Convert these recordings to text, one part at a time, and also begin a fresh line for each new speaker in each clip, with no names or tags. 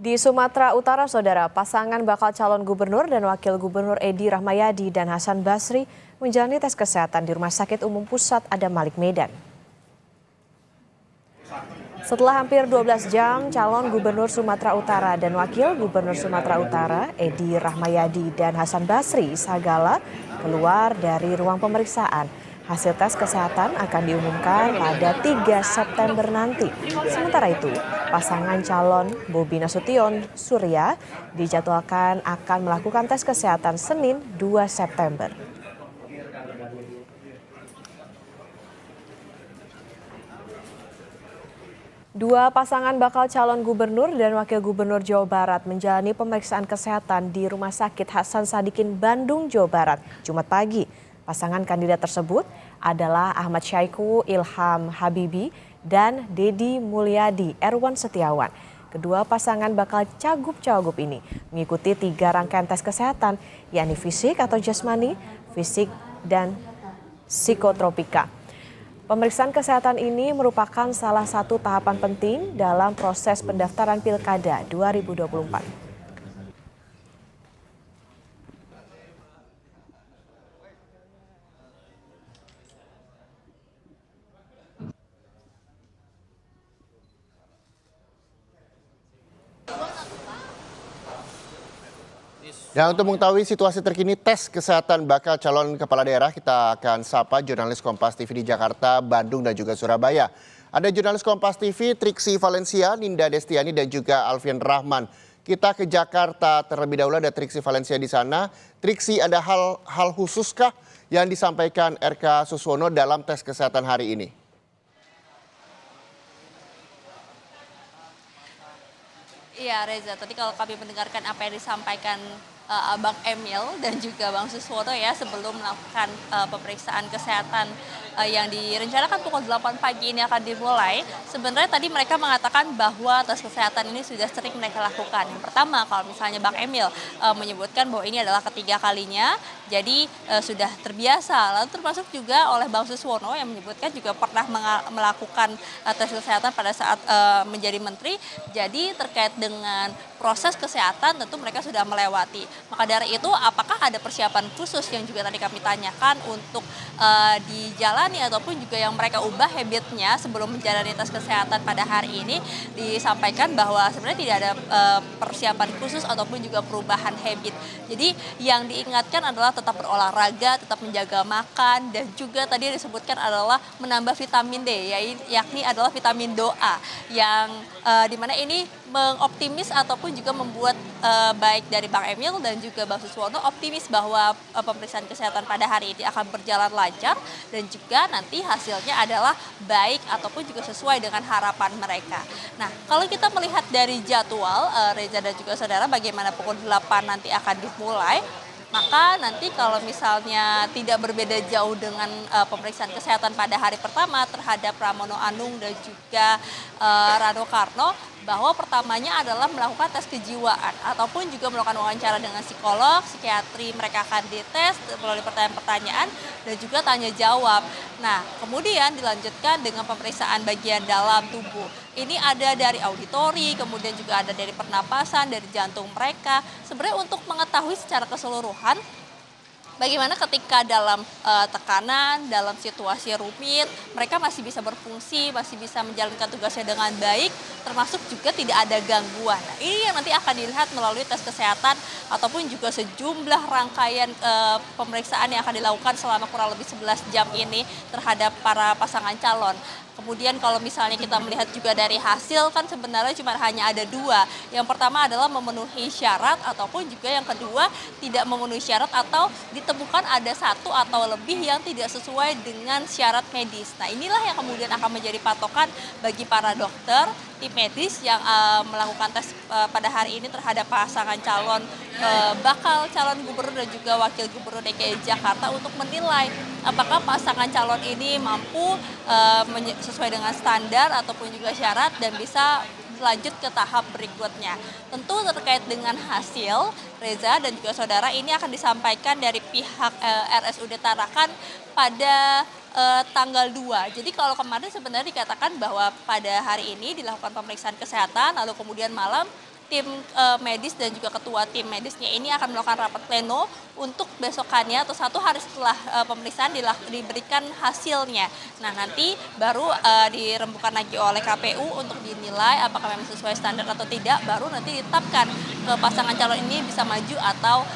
Di Sumatera Utara, Saudara, pasangan bakal calon gubernur dan wakil gubernur Edi Rahmayadi dan Hasan Basri menjalani tes kesehatan di Rumah Sakit Umum Pusat Adam Malik Medan. Setelah hampir 12 jam, calon gubernur Sumatera Utara dan wakil gubernur Sumatera Utara Edi Rahmayadi dan Hasan Basri Sagala keluar dari ruang pemeriksaan. Hasil tes kesehatan akan diumumkan pada 3 September nanti. Sementara itu, pasangan calon Bobi Nasution Surya dijadwalkan akan melakukan tes kesehatan Senin 2 September. Dua pasangan bakal calon gubernur dan wakil gubernur Jawa Barat menjalani pemeriksaan kesehatan di Rumah Sakit Hasan Sadikin, Bandung, Jawa Barat, Jumat pagi. Pasangan kandidat tersebut adalah Ahmad Syaiqo Ilham Habibi dan Dedi Mulyadi Erwan Setiawan. Kedua pasangan bakal cagup-cagup ini mengikuti 3 rangkaian tes kesehatan, yakni fisik atau jasmani, fisik, dan psikotropika. Pemeriksaan kesehatan ini merupakan salah satu tahapan penting dalam proses pendaftaran Pilkada 2024.
Dan untuk mengetahui situasi terkini tes kesehatan bakal calon kepala daerah, kita akan sapa jurnalis Kompas TV di Jakarta, Bandung, dan juga Surabaya. Ada jurnalis Kompas TV, Triksi Valencia, Ninda Destiani, dan juga Alfian Rahman. Kita ke Jakarta terlebih dahulu, ada Triksi Valencia di sana. Triksi, ada hal khususkah yang disampaikan RK Suswono dalam tes kesehatan hari ini?
Iya Reza, tadi kalau kami mendengarkan apa yang disampaikan Bang Emil dan juga Bang Suswono ya sebelum melakukan pemeriksaan kesehatan yang direncanakan pukul 8 pagi ini akan dimulai. Sebenarnya tadi mereka mengatakan bahwa tes kesehatan ini sudah sering mereka lakukan. Yang pertama, kalau misalnya Bang Emil menyebutkan bahwa ini adalah ketiga kalinya, jadi sudah terbiasa. Lalu termasuk juga oleh Bang Suswono yang menyebutkan juga pernah melakukan tes kesehatan pada saat menjadi menteri. Jadi terkait dengan proses kesehatan tentu mereka sudah melewati. Maka dari itu apakah ada persiapan khusus yang juga tadi kami tanyakan untuk dijalani ataupun juga yang mereka ubah habitnya sebelum menjalani tes kesehatan pada hari ini, disampaikan bahwa sebenarnya tidak ada persiapan khusus ataupun juga perubahan habit. Jadi yang diingatkan adalah tetap berolahraga, tetap menjaga makan, dan juga tadi disebutkan adalah menambah vitamin D, yakni adalah vitamin doa yang dimana ini mengoptimis ataupun juga membuat baik dari Bang Emil dan juga Bang Suswono optimis bahwa pemeriksaan kesehatan pada hari ini akan berjalan lancar dan juga nanti hasilnya adalah baik ataupun juga sesuai dengan harapan mereka. Nah, kalau kita melihat dari jadwal Reza dan juga saudara bagaimana pukul 8 nanti akan dimulai, maka nanti kalau misalnya tidak berbeda jauh dengan pemeriksaan kesehatan pada hari pertama terhadap Pramono Anung dan juga Rano Karno, bahwa pertamanya adalah melakukan tes kejiwaan ataupun juga melakukan wawancara dengan psikolog, psikiatri, mereka akan dites melalui pertanyaan-pertanyaan dan juga tanya jawab. Nah, kemudian dilanjutkan dengan pemeriksaan bagian dalam tubuh. Ini ada dari auditori, kemudian juga ada dari pernapasan, dari jantung mereka. Sebenarnya untuk mengetahui secara keseluruhan bagaimana ketika dalam tekanan, dalam situasi rumit, mereka masih bisa berfungsi, masih bisa menjalankan tugasnya dengan baik, termasuk juga tidak ada gangguan. Nah, ini yang nanti akan dilihat melalui tes kesehatan ataupun juga sejumlah rangkaian pemeriksaan yang akan dilakukan selama kurang lebih 11 jam ini terhadap para pasangan calon. Kemudian kalau misalnya kita melihat juga dari hasil kan sebenarnya cuma hanya ada 2. Yang pertama adalah memenuhi syarat ataupun juga yang kedua tidak memenuhi syarat atau ditemukan ada 1 atau lebih yang tidak sesuai dengan syarat medis. Nah, inilah yang kemudian akan menjadi patokan bagi para dokter, tim medis yang melakukan tes pada hari ini terhadap pasangan calon bakal calon gubernur dan juga wakil gubernur DKI Jakarta untuk menilai apakah pasangan calon ini mampu sesuai dengan standar ataupun juga syarat dan bisa lanjut ke tahap berikutnya. Tentu terkait dengan hasil, Reza dan juga saudara, ini akan disampaikan dari pihak RSUD Tarakan pada tanggal 2. Jadi kalau kemarin sebenarnya dikatakan bahwa pada hari ini dilakukan pemeriksaan kesehatan, lalu kemudian malam tim medis dan juga ketua tim medisnya ini akan melakukan rapat pleno untuk besokannya atau 1 hari setelah pemeriksaan diberikan hasilnya. Nah, nanti baru dirembukan lagi oleh KPU untuk dinilai apakah memang sesuai standar atau tidak, baru nanti ditetapkan ke pasangan calon ini bisa maju atau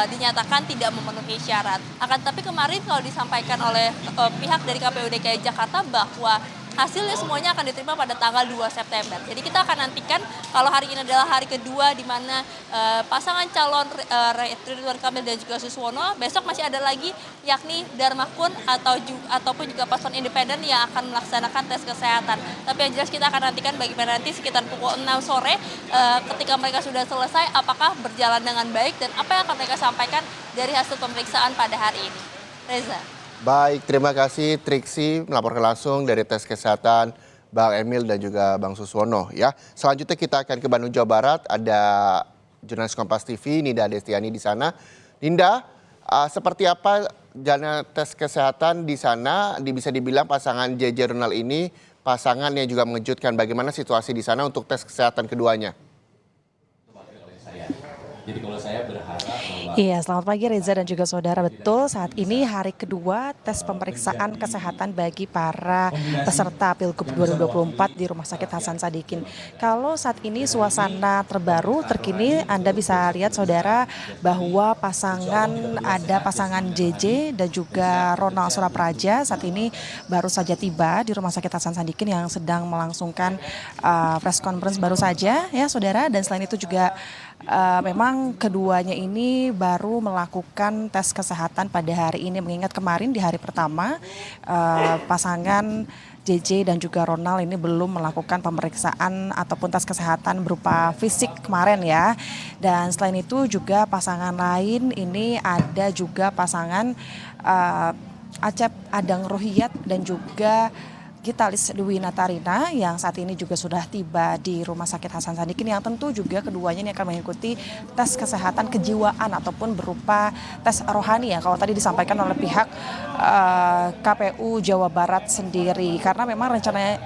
dinyatakan tidak memenuhi syarat. Akan tetapi kemarin kalau disampaikan oleh pihak dari KPU DKI Jakarta bahwa hasilnya semuanya akan diterima pada tanggal 2 September. Jadi kita akan nantikan kalau hari ini adalah hari kedua di mana pasangan calon Ridwan Kamil dan juga Suswono, besok masih ada lagi yakni Darmakun ataupun juga paslon independen yang akan melaksanakan tes kesehatan. Tapi yang jelas kita akan nantikan bagaimana nanti sekitar pukul 6 sore ketika mereka sudah selesai apakah berjalan dengan baik dan apa yang akan mereka sampaikan dari hasil pemeriksaan pada hari ini. Reza.
Baik, terima kasih Triksi melaporkan langsung dari tes kesehatan Bang Emil dan juga Bang Suswono ya. Selanjutnya kita akan ke Bandung, Jawa Barat. Ada jurnalis Kompas TV Ninda Destiani di sana. Ninda, seperti apa jalannya tes kesehatan di sana? Bisa dibilang pasangan JJ Ronald ini pasangan yang juga mengejutkan. Bagaimana situasi di sana untuk tes kesehatan keduanya?
Jadi kalau saya berharap bahwa...
Iya, selamat pagi Reza dan juga saudara. Betul, saat ini hari kedua tes pemeriksaan kesehatan bagi para peserta Pilgub 2024 di Rumah Sakit Hasan Sadikin. Kalau saat ini suasana terbaru, terkini Anda bisa lihat saudara bahwa ada pasangan JJ dan juga Ronald Surapraja saat ini baru saja tiba di Rumah Sakit Hasan Sadikin yang sedang melangsungkan press conference baru saja ya saudara. Dan selain itu juga memang keduanya ini baru melakukan tes kesehatan pada hari ini, mengingat kemarin di hari pertama pasangan JJ dan juga Ronald ini belum melakukan pemeriksaan ataupun tes kesehatan berupa fisik kemarin ya. Dan selain itu juga pasangan lain ini ada juga pasangan Acep Adang Rohiyat dan juga Gitalis Dwi Natarina yang saat ini juga sudah tiba di Rumah Sakit Hasan Sadikin, yang tentu juga keduanya ini akan mengikuti tes kesehatan kejiwaan ataupun berupa tes rohani ya, kalau tadi disampaikan oleh pihak KPU Jawa Barat sendiri. Karena memang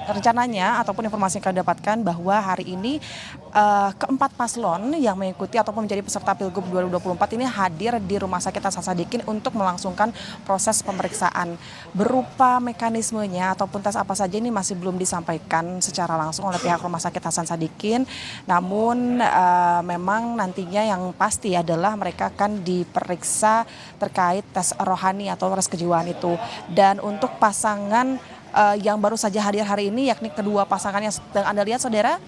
rencananya ataupun informasi yang kami dapatkan bahwa hari ini keempat paslon yang mengikuti ataupun menjadi peserta Pilgub 2024 ini hadir di Rumah Sakit Hasan Sadikin untuk melangsungkan proses pemeriksaan. Berupa mekanismenya ataupun tes apa saja ini masih belum disampaikan secara langsung oleh pihak Rumah Sakit Hasan Sadikin. Namun memang nantinya yang pasti adalah mereka akan diperiksa terkait tes rohani atau tes kejiwaan itu. Dan untuk pasangan yang baru saja hadir hari ini, yakni kedua pasangan yang sedang Anda lihat saudara,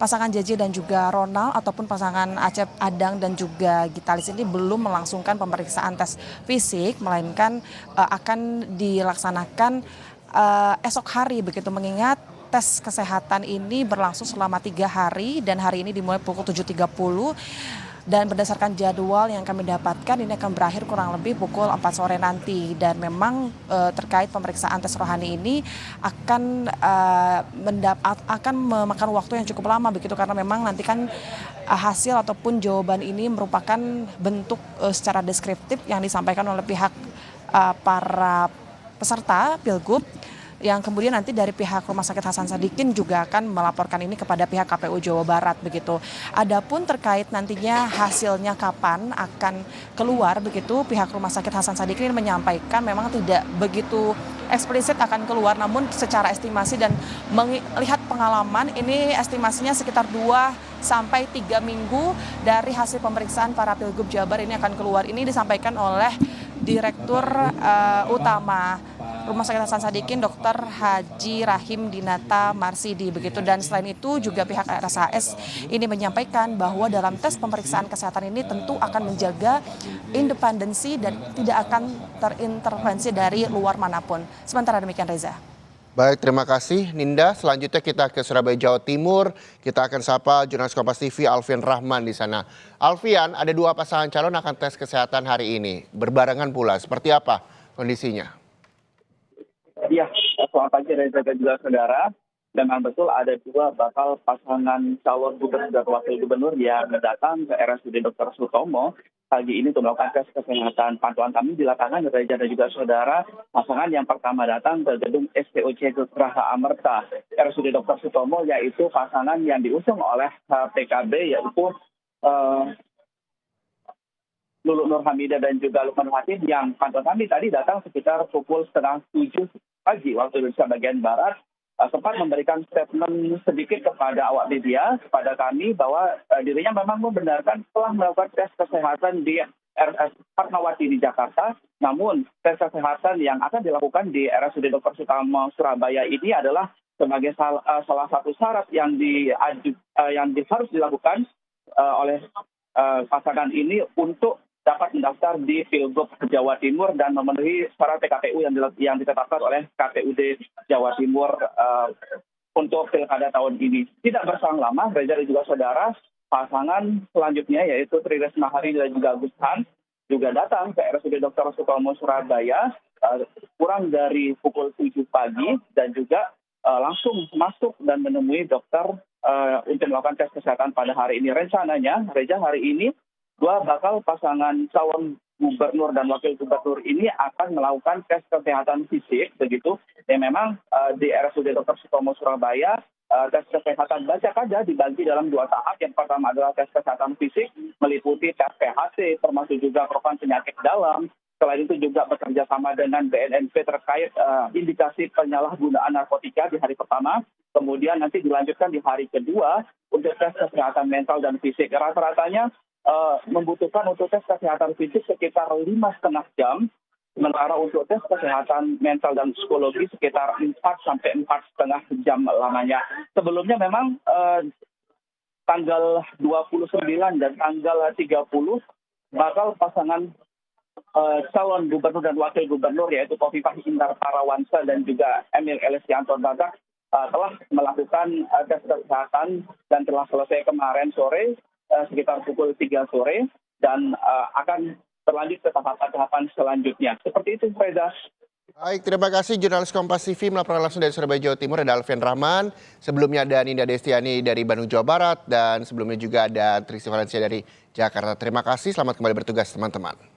pasangan JJ dan juga Ronald ataupun pasangan Acep Adang dan juga Gitalis ini belum melangsungkan pemeriksaan tes fisik, melainkan akan dilaksanakan esok hari begitu, mengingat tes kesehatan ini berlangsung selama 3 hari dan hari ini dimulai pukul 7.30 dan berdasarkan jadwal yang kami dapatkan ini akan berakhir kurang lebih pukul 4 sore nanti. Dan memang terkait pemeriksaan tes rohani ini akan memakan waktu yang cukup lama begitu, karena memang nanti kan hasil ataupun jawaban ini merupakan bentuk secara deskriptif yang disampaikan oleh pihak para peserta Pilgub, yang kemudian nanti dari pihak Rumah Sakit Hasan Sadikin juga akan melaporkan ini kepada pihak KPU Jawa Barat begitu. Adapun terkait nantinya hasilnya kapan akan keluar begitu, pihak Rumah Sakit Hasan Sadikin menyampaikan memang tidak begitu eksplisit akan keluar, namun secara estimasi dan melihat pengalaman ini estimasinya sekitar 2 sampai 3 minggu dari hasil pemeriksaan para Pilgub Jabar ini akan keluar. Ini disampaikan oleh Direktur Utama Rumah Sakit Hasan Sadikin Dr. Haji Rahim Dinata Marsidi begitu. Dan selain itu juga pihak RSHS ini menyampaikan bahwa dalam tes pemeriksaan kesehatan ini tentu akan menjaga independensi dan tidak akan terintervensi dari luar manapun. Sementara demikian Reza.
Baik, terima kasih Ninda. Selanjutnya kita ke Surabaya, Jawa Timur. Kita akan sapa jurnalis Kompas TV Alfian Rahman di sana. Alfian, ada 2 pasangan calon akan tes kesehatan hari ini. Berbarengan pula, seperti apa kondisinya?
Iya, selamat pagi Reza dan juga saudara. memang betul ada dua bakal pasangan calon gubernur dan wakil gubernur yang datang ke RSUD Dr. Sutomo pagi ini untuk melakukan tes kesehatan. Pantauan kami di lapangan, Reza dan juga saudara, pasangan yang pertama datang ke gedung SPOC Geraha Amerta RSUD Dr. Sutomo, yaitu pasangan yang diusung oleh PKB, yaitu Lulu Nur Hamidah dan juga Lukman Hakim, yang pantauan kami tadi datang sekitar pukul 6:30 pagi waktu Indonesia bagian Barat, sempat memberikan statement sedikit kepada awak media, kepada kami, bahwa dirinya memang membenarkan telah melakukan tes kesehatan di RS Fatmawati di Jakarta. Namun tes kesehatan yang akan dilakukan di RSUD Dr. Sutomo Surabaya ini adalah sebagai salah satu syarat yang harus dilakukan oleh pasangan ini untuk dapat mendaftar di Pilgub Jawa Timur dan memenuhi syarat PKPU yang ditetapkan oleh KPUD Jawa Timur untuk pilkada tahun ini. Tidak berselang lama, Reza dan juga saudara, pasangan selanjutnya yaitu Tri Risma Hari dan juga Agus Han juga datang ke RSUD Dr. Sutomo Surabaya kurang dari pukul 7 pagi dan juga langsung masuk dan menemui dokter untuk melakukan tes kesehatan pada hari ini. Rencananya, Reza, hari ini dua bakal pasangan calon gubernur dan wakil gubernur ini akan melakukan tes kesehatan fisik, begitu. Dan memang di RSUD Dr. Sutomo Surabaya, tes kesehatan banyak saja dibagi dalam dua tahap. Yang pertama adalah tes kesehatan fisik, meliputi tes PHC, termasuk juga profil penyakit dalam. Selain itu juga bekerja sama dengan BNNP terkait indikasi penyalahgunaan narkotika di hari pertama. Kemudian nanti dilanjutkan di hari kedua untuk tes kesehatan mental dan fisik. Rata-ratanya membutuhkan untuk tes kesehatan fisik sekitar 5,5 jam, sementara untuk tes kesehatan mental dan psikologi sekitar 4 sampai 4,5 jam lamanya. Sebelumnya memang tanggal 29 dan tanggal 30 bakal pasangan calon gubernur dan wakil gubernur, yaitu Khofifah Indar Parawansa dan juga Emil Elestianto Dardak, telah melakukan tes kesehatan dan telah selesai kemarin sore sekitar pukul 3 sore dan akan berlanjut ke tahapan selanjutnya. Seperti itu, Reza.
Baik, terima kasih jurnalis Kompas TV melaporkan langsung dari Surabaya, Jawa Timur, ada Alfian Rahman. Sebelumnya ada Ninda Destiani dari Bandung, Jawa Barat, dan sebelumnya juga ada Triksi Valencia dari Jakarta. Terima kasih, selamat kembali bertugas teman-teman.